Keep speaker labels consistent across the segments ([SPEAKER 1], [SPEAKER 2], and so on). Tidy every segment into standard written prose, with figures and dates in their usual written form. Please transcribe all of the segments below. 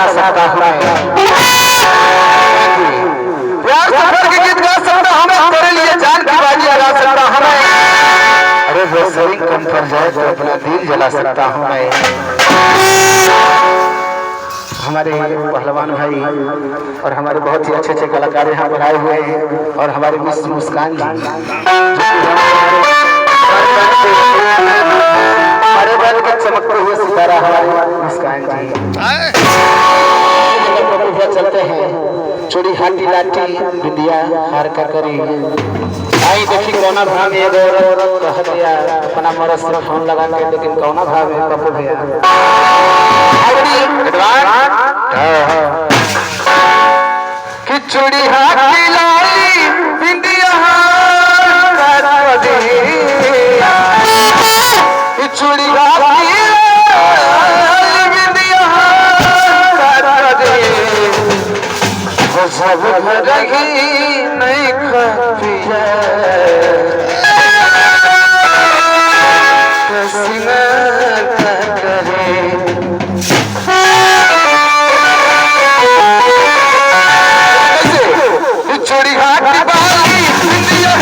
[SPEAKER 1] बना सकता हूँ प्यार सफर के गीत गा सकता हूँ मैं, तेरे लिए जान की बाजी लगा सकता हूँ मैं। अरे वो सही कम पर जाए तो अपना दिल जला सकता हूँ मैं। हमारे पहलवान भाई और हमारे बहुत ही अच्छे अच्छे कलाकार यहाँ पर आए हुए हैं, और हमारे मिस मुस्कान जी हमारे बन के चमकते हुए सितारा हमारे मुस्कान जी चलते हैं चोरी हाथी लाठी बिंदिया हार का करी आई देखी कौना भाव में कह दिया अपना मरद से फोन लगा के, लेकिन कौना भाव में पप्पू भैया खिचड़ी हाथी लाली बिंदिया खिचड़ी हाथी बिंदिया सब रही नहीं खपिया चोरी घाट बाली बिंदिया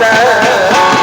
[SPEAKER 2] Hey!